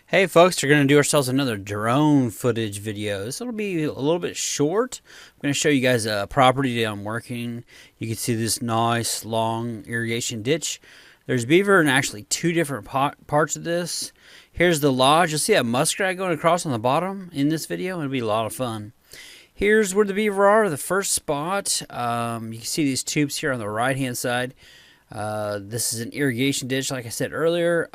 Hey folks, we're going to do ourselves another drone footage video. This will be a little bit short. I'm going to show you guys a property that I'm working. You can see this nice long irrigation ditch. There's beaver in actually two different parts of this. Here's the lodge. You'll see a muskrat going across on the bottom in this video. It'll be a lot of fun. Here's where the beaver are, the first spot. You can see these tubes here on the right hand side. This is an irrigation ditch, like I said earlier.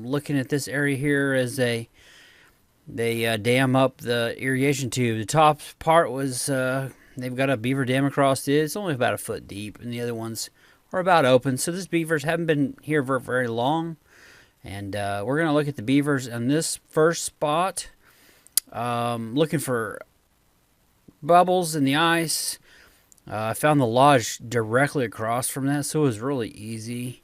Looking at this area here as they dam up the irrigation tube. The top part was they've got a beaver dam across it. It's only about a foot deep, and the other ones are about open. So these beavers haven't been here for very long, and we're gonna look at the beavers on this first spot. Looking for bubbles in the ice. I found the lodge directly across from that, so it was really easy.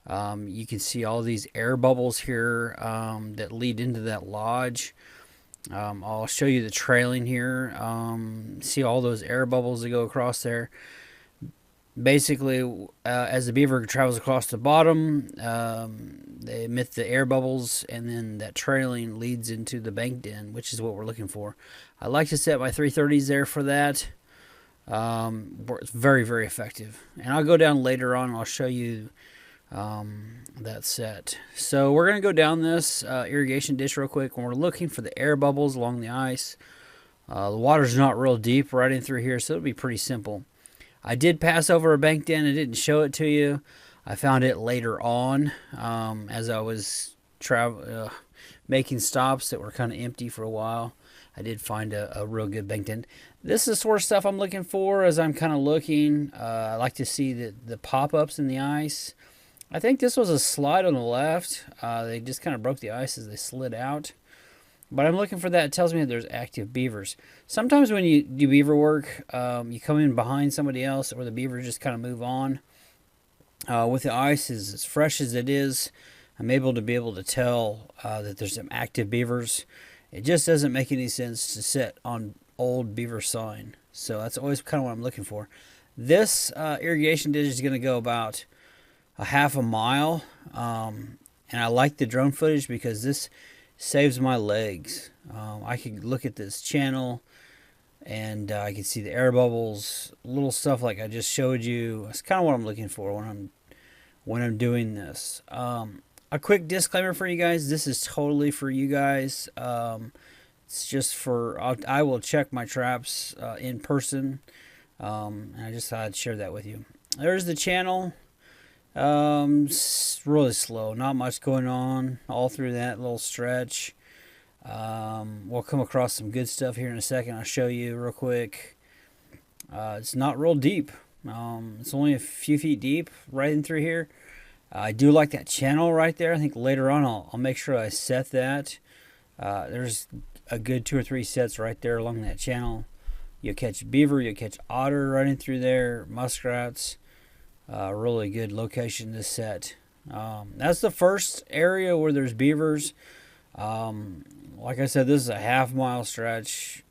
You can see all these air bubbles here that lead into that lodge. I'll show you the trailing here. See all those air bubbles that go across there. Basically, as the beaver travels across the bottom, they emit the air bubbles, and then that trailing leads into the bank den, which is what we're looking for. I like to set my 330s there for that. It's very, very effective. And I'll go down later on and I'll show you that set. So we're going to go down this irrigation ditch real quick, and we're looking for the air bubbles along the ice. The water's not real deep right in through here, so it'll be pretty simple. I did pass over a bank den. I didn't show it to you. I found it later on as I was making stops that were kind of empty for a while. I did find a real good bank den. This is the sort of stuff I'm looking for as I'm kind of looking. I like to see the pop-ups in the ice. I think this was a slide on the left. They just kind of broke the ice as they slid out. But I'm looking for that. It tells me that there's active beavers. Sometimes when you do beaver work, you come in behind somebody else, or the beavers just kind of move on. With the ice as fresh as it is, I'm able to tell that there's some active beavers. It just doesn't make any sense to sit on old beaver sign. So that's always kind of what I'm looking for. This irrigation ditch is going to go about a half a mile. And I like the drone footage because this saves my legs. I can look at this channel and I can see the air bubbles, little stuff like I just showed you. That's kind of what I'm looking for when I'm doing this. A quick disclaimer for you guys. This is totally for you guys. It's just for, I will check my traps in person. And I just thought I'd share that with you. There's the channel. It's really slow. Not much going on all through that little stretch. We'll come across some good stuff here in a second. I'll show you real quick. It's not real deep. It's only a few feet deep right in through here. I do like that channel right there. I think later on I'll make sure I set that. There's a good 2 or 3 sets right there along that channel. You'll catch beaver, you'll catch otter right in through there, muskrats. Really good location to set. That's the first area where there's beavers. Like I said, this is a half-mile stretch.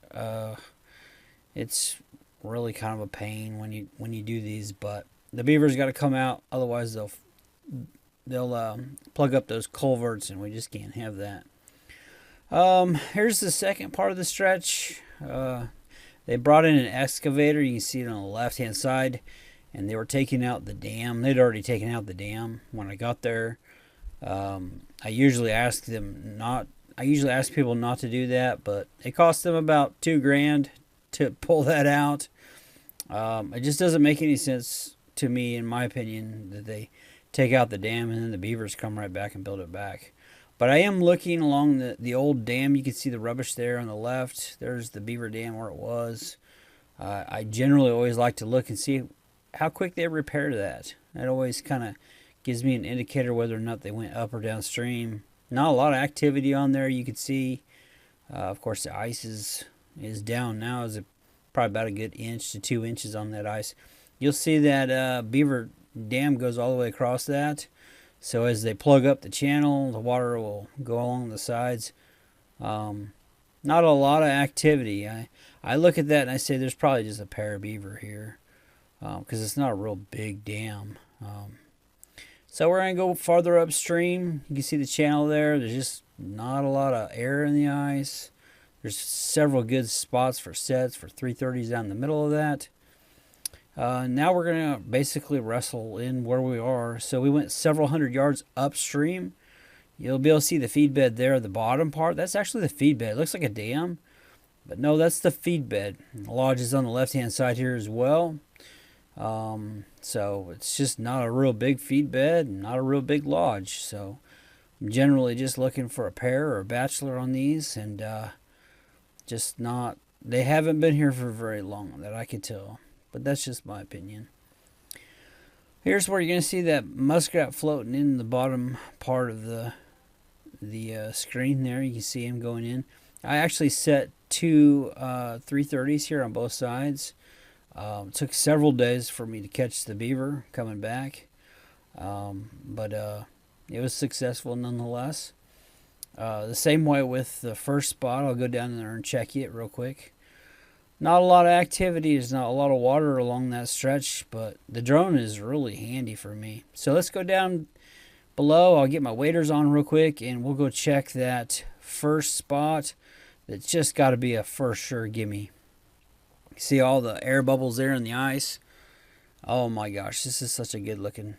It's really kind of a pain when you do these, but the beavers got to come out, otherwise they'll plug up those culverts, and we just can't have that. Here's the second part of the stretch. They brought in an excavator. You can see it on the left-hand side, and they were taking out the dam. They'd already taken out the dam when I got there. I usually ask people not to do that, but it cost them about $2,000 to pull that out. It just doesn't make any sense to me, in my opinion, that they take out the dam and then the beavers come right back and build it back. But I am looking along the old dam. You can see the rubbish there on the left. There's the beaver dam where it was. I generally always like to look and see how quick they repaired that. That always kind of gives me an indicator whether or not they went up or downstream. Not a lot of activity on there, you can see. Of course, the ice is down now. Is probably about a good 1 to 2 inches on that ice. You'll see that beaver dam goes all the way across that. So as they plug up the channel, the water will go along the sides. Not a lot of activity. I look at that and I say there's probably just a pair of beaver here, because it's not a real big dam. So we're going to go farther upstream. You can see the channel there. There's just not a lot of air in the ice. There's several good spots for sets for 330s down the middle of that. Now we're going to basically wrestle in where we are. So we went several hundred yards upstream. You'll be able to see the feed bed there, the bottom part. That's actually the feed bed. It looks like a dam, but no, that's the feed bed. The lodge is on the left-hand side here as well. So it's just not a real big feed bed, not a real big lodge. So I'm generally just looking for a pair or a bachelor on these, and just not, they haven't been here for very long that I could tell, but that's just my opinion. Here's where you're going to see that muskrat floating in the bottom part of the screen there. You can see him going in. I actually set two 330s here on both sides. It took several days for me to catch the beaver coming back, but it was successful nonetheless. The same way with the first spot. I'll go down there and check it real quick. Not a lot of activity. There's not a lot of water along that stretch, but the drone is really handy for me. So let's go down below. I'll get my waders on real quick, and we'll go check that first spot. That's just got to be a for sure gimme. See all the air bubbles there in the ice. Oh my gosh, this is such a good looking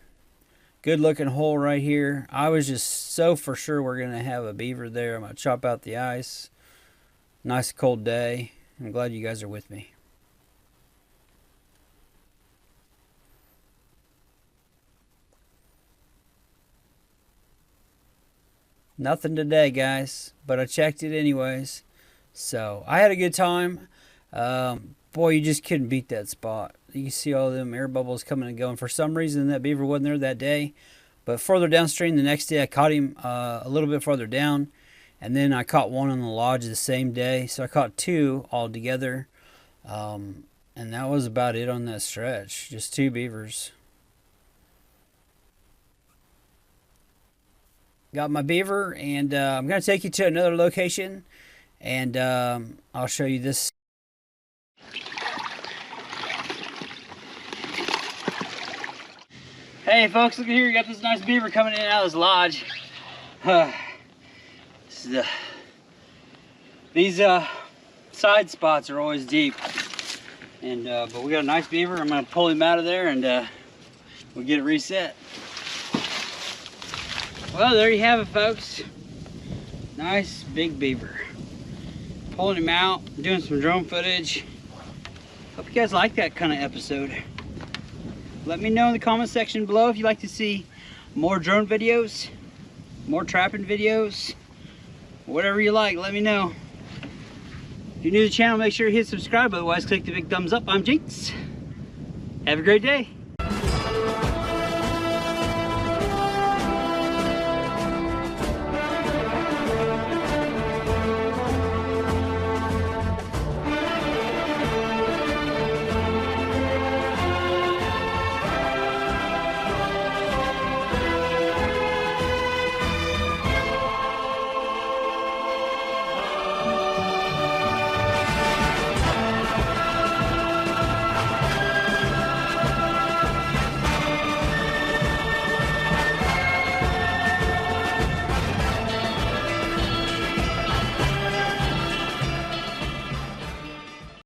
hole right here. I was just so for sure we're gonna have a beaver there. I'm gonna chop out the ice. Nice cold day. I'm glad you guys are with me. Nothing today, guys, but I checked it anyways. So I had a good time. Boy, you just couldn't beat that spot. You can see all them air bubbles coming and going. For some reason, that beaver wasn't there that day. But further downstream, the next day, I caught him a little bit farther down. And then I caught one on the lodge the same day. So I caught two all together. And that was about it on that stretch. Just two beavers. Got my beaver, and I'm going to take you to another location. And I'll show you this. Hey folks, look at here, we got this nice beaver coming in and out of this lodge. These side spots are always deep, and but we got a nice beaver. I'm gonna pull him out of there, and we'll get it reset. Well, there you have it, folks. Nice big beaver. Pulling him out, doing some drone footage. Hope you guys like that kind of episode. Let me know in the comment section below if you'd like to see more drone videos, more trapping videos, whatever you like, let me know. If you're new to the channel, make sure you hit subscribe, otherwise click the big thumbs up. I'm Jinx. Have a great day.